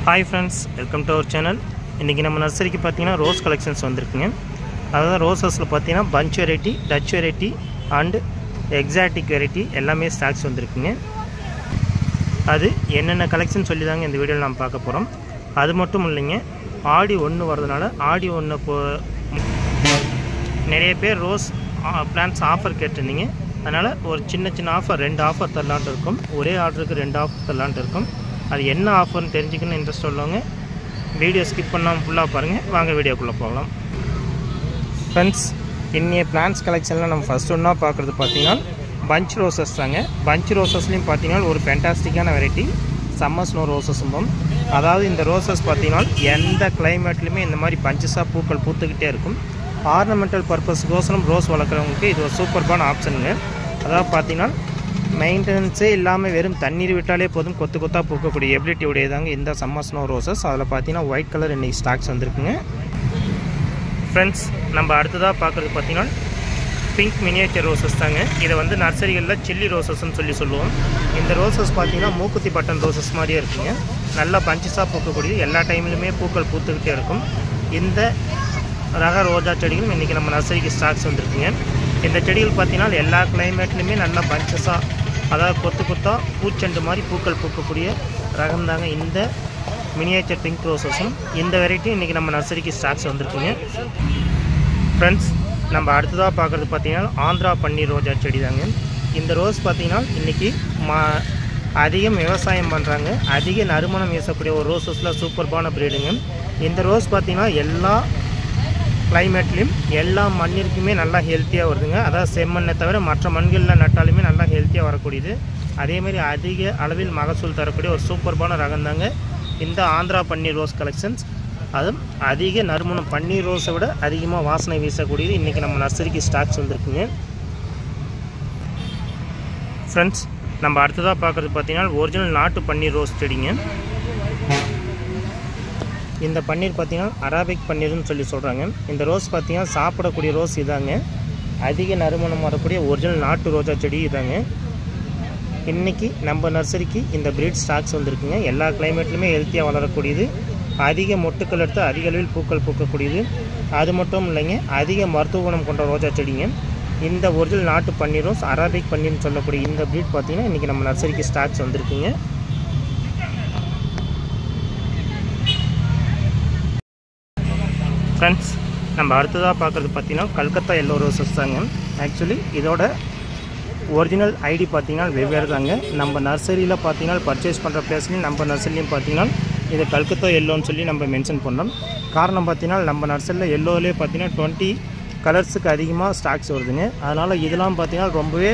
Hi friends, welcome to our channel. இன்னைக்கு நம்ம நர்சரிக்கு பாத்தீங்கன்னா ரோஸ் கலெக்ஷன்ஸ் வந்திருக்குங்க. அதாவது ரோசஸ்ல பாத்தீங்கன்னா punch variety, touch variety and exotic variety எல்லாமே ஸ்டாக்ஸ் வந்திருக்குங்க. அது என்னென்ன கலெக்ஷன் சொல்லி தாங்க இந்த வீடியோல நாம பார்க்க போறோம். அது மட்டும் இல்லைங்க, ஆடி 1 வரதுனால ஆடி 1 நிறைய பேர் ரோஸ் பிளான்ட்ஸ் ஆஃபர் கேட்டிருந்தீங்க. அதனால ஒரு சின்ன ஆஃபர் 2 ஆஃபர் தரலாம்னு இருக்கும். ஒரே ஆர்டருக்கு 2 ஆஃபர் தரலாம்னு இருக்கும். அது என்ன ஆஃபர்னு தெரிஞ்சுக்கணும்னு இன்ட்ரெஸ்ட் உள்ளவங்க வீடியோ ஸ்கிப் பண்ணாமல் ஃபுல்லாக பாருங்கள். வாங்க வீடியோக்குள்ளே போகலாம். ஃப்ரெண்ட்ஸ், இன்னைய பிளான்ட்ஸ் கலெக்ஷனில் நம்ம ஃபஸ்ட் ஒன்றா பார்க்குறது பார்த்தீங்கன்னா பஞ்ச் ரோசஸ் தாங்க. பஞ்ச் ரோசஸ்லையும் பார்த்தீங்கன்னா ஒரு ஃபேண்டாஸ்டிக்கான வெரைட்டி சம்மர் ஸ்னோ ரோசஸும். அதாவது இந்த ரோசஸ் பார்த்தீங்கன்னா எந்த கிளைமேட்லையுமே இந்த மாதிரி பஞ்சஸாக பூக்கள் பூத்துக்கிட்டே இருக்கும். ஆர்னமெண்டல் பர்பஸ்க்கோசரம் ரோஸ் வளர்க்குறவங்களுக்கு இது ஒரு சூப்பர்பான ஆப்ஷனுங்க. அதாவது பார்த்தீங்கன்னா மெயின்டெனன்ஸே இல்லாமல் வெறும் தண்ணீர் விட்டாலே போதும் கொத்து கொத்தாக பூக்கக்கூடிய எபிலிட்டி உடையதாங்க இந்த சம்மர் ஸ்னோ ரோசஸ். அதில் பார்த்தீங்கன்னா ஒயிட் கலர் இன்றைக்கி ஸ்டாக்ஸ் வந்திருக்குங்க. ஃப்ரெண்ட்ஸ், நம்ம அடுத்ததாக பார்க்குறது பார்த்தீங்கன்னா பிங்க் மினியேச்சர் ரோசஸ் தாங்க. இதை வந்து நர்சரிகளில் சில்லி ரோசஸ்ன்னு சொல்லுவோம். இந்த ரோசஸ் பார்த்தீங்கன்னா மூக்குத்தி பட்டன் ரோசஸ் மாதிரியே இருக்குங்க. நல்லா பஞ்சஸாக பூக்கக்கூடியது, எல்லா டைம்லையுமே பூக்கள் பூத்துக்கிட்டே இருக்கும். இந்த ரக ரோஜா செடிகளும் இன்றைக்கி நம்ம நர்சரிக்கு ஸ்டாக்ஸ் வந்திருக்குங்க. இந்த செடிகள் பார்த்தீங்கன்னா எல்லா கிளைமேட்லையுமே நல்லா பஞ்சஸாக, அதாவது கொத்தாக பூச்செண்டு மாதிரி பூக்கள் பூக்கக்கூடிய ரகம் தாங்க இந்த மினியேச்சர் பிங்க் ரோசஸும். இந்த வெரைட்டியும் இன்றைக்கி நம்ம நர்சரிக்கு ஸ்டாக்ஸ் வந்திருக்குங்க. ஃப்ரெண்ட்ஸ், நம்ம அடுத்ததாக பார்க்குறது பார்த்தீங்கன்னா ஆந்திரா பன்னீர் ரோஜா செடி தாங்க. இந்த ரோஸ் பார்த்தீங்கன்னா இன்றைக்கி அதிகம் விவசாயம் பண்ணுறாங்க, அதிக நறுமணம் வீசக்கூடிய ஒரு ரோசஸில் சூப்பர்பான ப்ரீடுங்க. இந்த ரோஸ் பார்த்தீங்கன்னா எல்லா கிளைமேட்லேயும் எல்லா மண்ணிற்குமே நல்லா ஹெல்த்தியாக வருதுங்க. அதாவது செம்மண்ணை தவிர மற்ற மண்களில் நட்டாலுமே நல்லா ஹெல்த்தியாக வரக்கூடியது. அதேமாதிரி அதிக அளவில் மகசூல் தரக்கூடிய ஒரு சூப்பர்பான ரகம் தாங்க இந்த ஆந்திரா பன்னீர் ரோஸ் கலெக்ஷன்ஸ். அதுவும் அதிக நறுமணம், பன்னீர் ரோஸை விட அதிகமாக வாசனை வீசக்கூடியது இன்றைக்கி நம்ம நர்சரிக்கு ஸ்டாக்ஸ் வந்திருக்குங்க. ஃப்ரெண்ட்ஸ், நம்ம அடுத்ததாக பார்க்குறது பார்த்தீங்கன்னா ஒரிஜினல் நாட்டு பன்னீர் ரோஸ் செடிங்க. இந்த பன்னீர் பார்த்தீங்கன்னா அராபிக் பன்னீர்னு சொல்கிறாங்க. இந்த ரோஸ் பார்த்தீங்கன்னா சாப்பிடக்கூடிய ரோஸ் இதாங்க. அதிக நறுமணம் வரக்கூடிய ஒரிஜினல் நாட்டு ரோஜா செடி இதாங்க. இன்றைக்கி நம்ம நர்சரிக்கு இந்த ப்ரீட் ஸ்டாக்ஸ் வந்திருக்குங்க. எல்லா கிளைமேட்லையுமே ஹெல்த்தியாக வளரக்கூடியது, அதிக மொட்டுக்கள் எடுத்து அதிக அளவில் பூக்கள் பூக்கக்கூடியது. அது மட்டும் இல்லைங்க, அதிக மருத்துவ குணம் கொண்ட ரோஜா செடிங்க. இந்த ஒரிஜினல் நாட்டு பன்னீர் ரோஸ் அராபிக் பன்னீர்னு சொல்லக்கூடிய இந்த ப்ரீட் பார்த்தீங்கன்னா இன்றைக்கி நம்ம நர்சரிக்கு ஸ்டாக்ஸ் வந்திருக்குங்க. ஃப்ரெண்ட்ஸ், நம்ம அடுத்ததாக பார்க்குறது பார்த்தீங்கன்னா கல்கத்தா எல்லோ ரோசஸ் தாங்க. ஆக்சுவலி இதோட ஒரிஜினல் ஐடி பார்த்தீங்கன்னா வெவ்வேறு தாங்க. நம்ம நர்சரியில் பார்த்தீங்கன்னா பர்ச்சேஸ் பண்ணுற பிளேஸ்லையும் நம்ம நர்சரிலையும் பார்த்தீங்கன்னா இது கல்கத்தா எல்லோன்னு சொல்லி நம்ம மென்ஷன் பண்ணோம். காரணம் பார்த்தீங்கன்னா நம்ம நர்சரியில் எல்லோவிலே பார்த்தீங்கன்னா 20 கலர்ஸுக்கு அதிகமாக ஸ்டாக்ஸ் வருதுங்க. அதனால் இதெல்லாம் பார்த்தீங்கன்னா ரொம்பவே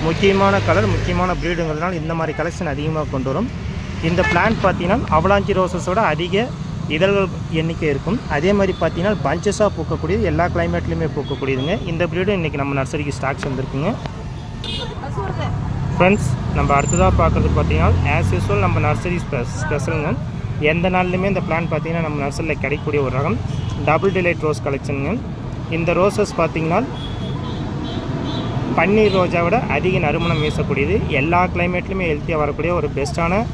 முக்கியமான கலர், முக்கியமான ப்ரீடுங்கிறதுனால இந்த மாதிரி கலெக்ஷன் அதிகமாக கொண்டு வரும். இந்த பிளான்ட் பார்த்தீங்கன்னா அவலாஞ்சி ரோசஸோட அதிக இதழ்கள் எண்ணிக்கை இருக்கும். அதே மாதிரி பார்த்தீங்கன்னா பஞ்சஸாக பூக்கக்கூடியது, எல்லா கிளைமேட்லையுமே பூக்கக்கூடியதுங்க. இந்த ப்ரீடும் இன்றைக்கி நம்ம நர்சரிக்கு ஸ்டாக்ஸ் வந்திருக்குங்க. ஃப்ரெண்ட்ஸ், நம்ம அடுத்ததாக பார்க்குறது பார்த்தீங்கன்னா ஆஸ் யூஸ்வல் நம்ம நர்சரி ஸ்பெஷலுங்க. எந்த நாள்லையுமே இந்த பிளான்ட் பார்த்தீங்கன்னா நம்ம நர்சரியில் கிடைக்கக்கூடிய ஒரு ரகம் டபுள் டிலைட் ரோஸ் கலெக்ஷனுங்க. இந்த ரோசஸ் பார்த்தீங்கன்னா பன்னீர் ரோஜா விட அதிக நறுமணம் வீசக்கூடியது, எல்லா கிளைமேட்லையுமே ஹெல்த்தியாக வரக்கூடிய ஒரு பெஸ்ட்டான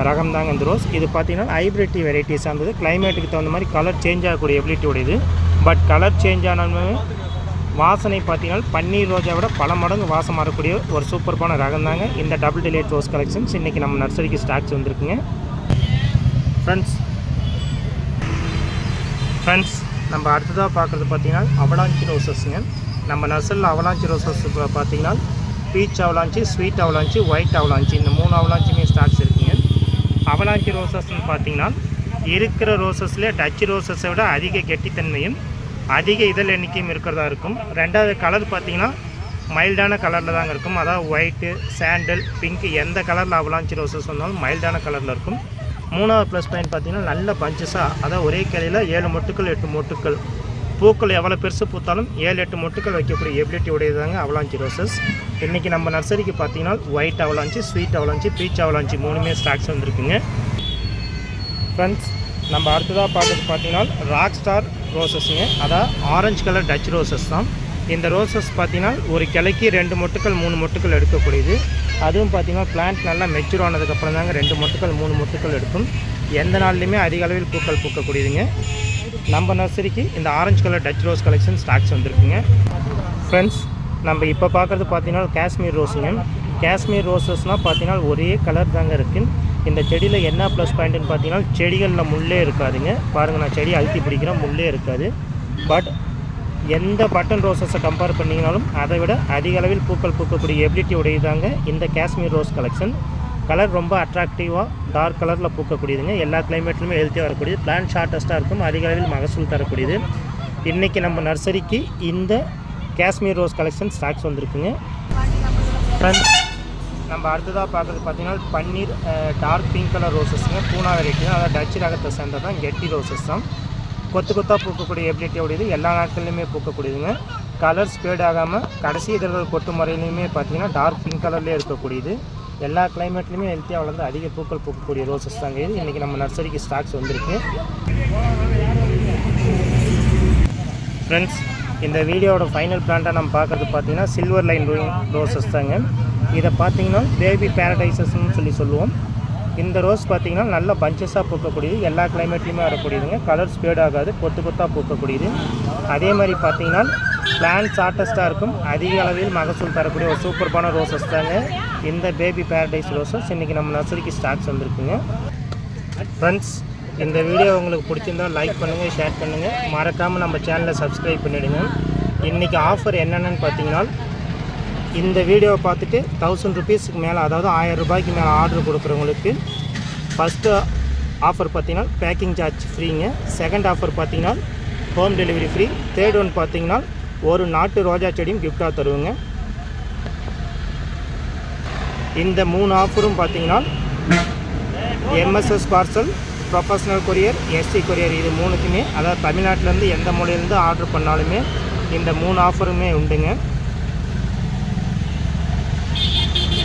ரகம் தாங்க இந்த ரோஸ். இது பார்த்தீங்கன்னா ஹைப்ரிட் வெரைட்டிஸ் ஆனது, கிளைமேட்டுக்கு தகுந்த மாதிரி கலர் சேஞ்ச் ஆகக்கூடிய எபிலிட்டி உடையது. பட் கலர் சேஞ்ச் ஆனாலுமே வாசனை பார்த்தீங்கன்னா பன்னீர் ரோஜா விட பல மடங்கு வாசம் வரக்கூடிய ஒரு சூப்பர்பான ரகம் தாங்க இந்த டபுள் டிலைட் ரோஸ் கலெக்ஷன்ஸ். இன்றைக்கி நம்ம நர்சரிக்கு ஸ்டாக்ஸ் வந்திருக்குங்க. ஃப்ரெண்ட்ஸ், நம்ம அடுத்ததாக பார்க்குறது பார்த்தீங்கன்னா அவலாஞ்சி ரோசஸ்ங்க. நம்ம நர்சரியில் அவலாஞ்சி ரோசஸ் பார்த்தீங்கன்னா beach avalanche, sweet avalanche, white avalanche, இந்த 3 அவலாஞ்சியுமே ஸ்டாக்ஸ் இருக்குங்க. அவலாஞ்சி ரோசஸ்ன்னு பார்த்தீங்கன்னா இருக்கிற ரோசஸ்லேயே டச் ரோசஸை விட அதிக கெட்டித்தன்மையும் அதிக இதழ் எண்ணிக்கையும் இருக்கிறதா இருக்கும். ரெண்டாவது கலர் பார்த்தீங்கன்னா மைல்டான கலரில் தாங்க இருக்கும். அதாவது ஒயிட்டு, சாண்டல், பிங்க், எந்த கலரில் அவலாஞ்சி ரோசஸ் வந்தாலும் மைல்டான கலரில் இருக்கும். மூணாவது ப்ளஸ் பாயிண்ட் பார்த்தீங்கன்னா நல்ல பஞ்சஸாக, அதாவது ஒரே கிளையில் 7 மொட்டுக்கள் 8 மொட்டுக்கள், பூக்கள் எவ்வளோ பெருசு பூத்தாலும் 7-8 மொட்டுக்கள் வைக்கக்கூடிய எபிலிட்டி உடையதாங்க அவலாஞ்சி ரோசஸ். இன்றைக்கி நம்ம நர்சரிக்கு பார்த்தீங்கன்னா white avalanche, sweet avalanche, peach avalanche 3மே ஸ்டாக்ஸ் வந்துருக்குங்க. ஃப்ரெண்ட்ஸ், நம்ம அடுத்ததாக பார்க்குறது பார்த்தீங்கன்னா ராக் ஸ்டார் ரோசஸ்ங்க. அதாவது ஆரஞ்சு கலர் டச் ரோசஸ் தான். இந்த ரோசஸ் பார்த்தீங்கன்னா ஒரு கிளைக்கு 2 மொட்டுக்கள் 3 மொட்டுக்கள் எடுக்கக்கூடியது. அதுவும் பார்த்திங்கன்னா பிளான்ட் நல்லா மெச்சூர் ஆனதுக்கப்புறம் தாங்க 2 மொட்டுக்கள் 3 மொட்டுக்கள் எடுக்கும். எந்த நாள்லையுமே அதிக அளவில் பூக்கள் பூக்கக்கூடியதுங்க. நம்ம நர்சரிக்கு இந்த orange colour touch rose collection stocks வந்திருக்குங்க. ஃப்ரெண்ட்ஸ், நம்ம இப்போ பார்க்குறது பார்த்திங்கன்னா காஷ்மீர் ரோஸுங்க. காஷ்மீர் ரோசஸ்னால் பார்த்திங்கன்னா ஒரே கலர் தாங்க இருக்குது. இந்த செடியில் என்ன ப்ளஸ் பாயிண்ட்டுன்னு பார்த்தீங்கன்னா செடிகளில் முள்ளே இருக்காதுங்க. பாருங்கள், நான் செடி அழுத்தி பிடிக்கிறேன், முள்ளே இருக்காது. பட் எந்த பட்டன் ரோசஸை கம்பேர் பண்ணிங்கனாலும் அதை விட அதிக அளவில் பூக்கள் பூக்கக்கூடிய எபிலிட்டி உடையதாங்க இந்த காஷ்மீர் ரோஸ் கலெக்ஷன். கலர் ரொம்ப அட்ராக்டிவாக டார்க் கலரில் பூக்கக்கூடியதுங்க. எல்லா கிளைமேட்லையுமே ஹெல்த்தியாக வரக்கூடியது. பிளான்ட் ஷார்ட்டஸ்ட்டாக இருக்கும், அதிக அளவில் மகசூல் தரக்கூடியது. இன்றைக்கி நம்ம நர்சரிக்கு இந்த காஷ்மீர் ரோஸ் கலெக்ஷன் ஸ்டாக்ஸ் வந்திருக்குங்க. ஃப்ரெண்ட்ஸ், நம்ம அடுத்ததாக பார்க்குறது பார்த்திங்கன்னா பன்னீர் டார்க் பிங்க் கலர் ரோசஸ்ங்க. பூனா வெரைட்டி தான், அதாவது டச் ரகத்தை சேர்ந்தது தான் கெட்டி ரோசஸ் தான். கொத்து கொத்தாக பூக்கக்கூடிய எபிலிட்டியோடையது, எல்லா நாட்கள்லையுமே பூக்கக்கூடியதுங்க. கலர் ஸ்பேட் ஆகாமல் கடைசி இதழ்கள் கொட்டு முறையிலையுமே பார்த்திங்கன்னா டார்க் பிங்க் கலர்லேயே இருக்கக்கூடியது. எல்லா கிளைமேட்லையுமே ஹெல்த்தியாக வளர்ந்து அதிக பூக்கள் பூக்கக்கூடிய ரோசஸ் தாங்க இது. இன்றைக்கி நம்ம நர்சரிக்கு ஸ்டாக்ஸ் வந்திருக்கு. ஃப்ரெண்ட்ஸ், இந்த வீடியோவோட ஃபைனல் பிளான்ட்டாக நம்ம பார்க்குறது பார்த்திங்கன்னா சில்வர் லைன் ரோசஸ் தாங்க. இதை பார்த்திங்கன்னா பேபி பேரடைசஸ்ன்னு சொல்லுவோம். இந்த ரோஸ் பார்த்திங்கன்னா நல்ல பஞ்சஸாக பூக்கக்கூடியது, எல்லா கிளைமேட்லையுமே வரக்கூடியதுங்க. கலர் ஸ்பேட் ஆகாது, கொத்து கொத்தாக பூக்கக்கூடியது. அதே மாதிரி பார்த்திங்கன்னா பிளான்ட் ஷார்ட்டஸ்ட்டாக இருக்கும், அதிக அளவில் மகசூல் தரக்கூடிய ஒரு சூப்பர்பான ரோசஸ் தாங்க இந்த பேபி பேரடைஸ் ரோசஸ். இன்றைக்கி நம்ம நர்சரிக்கு ஸ்டாக்ஸ் வந்திருக்குங்க. ஃப்ரெண்ட்ஸ், இந்த வீடியோ உங்களுக்கு பிடிச்சிருந்தால் லைக் பண்ணுங்கள், ஷேர் பண்ணுங்கள், மறக்காமல் நம்ம சேனலை சப்ஸ்கிரைப் பண்ணிவிடுங்க. இன்றைக்கி ஆஃபர் என்னென்னு பார்த்தீங்கன்னா, இந்த வீடியோவை பார்த்துட்டு 1000 ருபீஸுக்கு மேலே, அதாவது 1000 ரூபாய்க்கு மேலே ஆர்டர் கொடுக்குறவங்களுக்கு ஃபஸ்ட்டு ஆஃபர் பார்த்திங்கன்னா பேக்கிங் சார்ஜ் ஃப்ரீங்க. செகண்ட் ஆஃபர் பார்த்திங்கன்னா home delivery free. Third one பார்த்திங்கன்னா ஒரு நாட்டு ரோஜா செடியும் கிஃப்டாக தருவோங்க. இந்த 3 ஆஃபரும் பார்த்திங்கன்னா MSS parcel, professional courier, ST courier, இது 3க்குமே, அதாவது தமிழ்நாட்டிலேருந்து எந்த மூலையிலேருந்து ஆர்டர் பண்ணாலுமே இந்த 3 ஆஃபருமே உண்டுங்க.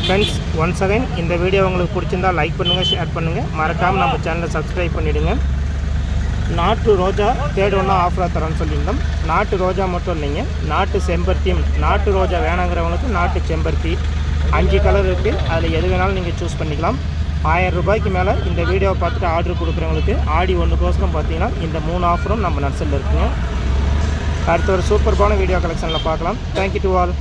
ஃப்ரெண்ட்ஸ், ஒன்ஸ் அகைன் இந்த வீடியோ உங்களுக்கு பிடிச்சிருந்தால் லைக் பண்ணுங்கள், ஷேர் பண்ணுங்கள், மறக்காமல் நம்ம சேனலை சப்ஸ்கிரைப் பண்ணிவிடுங்க. நாட்டு ரோஜா தேர்ட் ஒன்றா ஆஃபராக தரோன்னு சொல்லியிருந்தோம். நாட்டு ரோஜா மட்டும் இல்லைங்க, நாட்டு செம்பருத்தியும். நாட்டு ரோஜா வேணாங்கிறவங்களுக்கு நாட்டு செம்பருத்தி 5 கலர் இருக்குது, அதில் எது வேணாலும் நீங்கள் சூஸ் பண்ணிக்கலாம். 1000 ரூபாய்க்கு மேலே இந்த வீடியோவை பார்த்துட்டு ஆர்டர் கொடுக்குறவங்களுக்கு ஆடி 1க்கோசரம் பார்த்தீங்கன்னா இந்த 3 ஆஃபரும் நம்ம நர்சரியில் இருக்குங்க. அடுத்த ஒரு சூப்பர்பான வீடியோ கலெக்ஷனில் பார்க்கலாம். Thank you to all.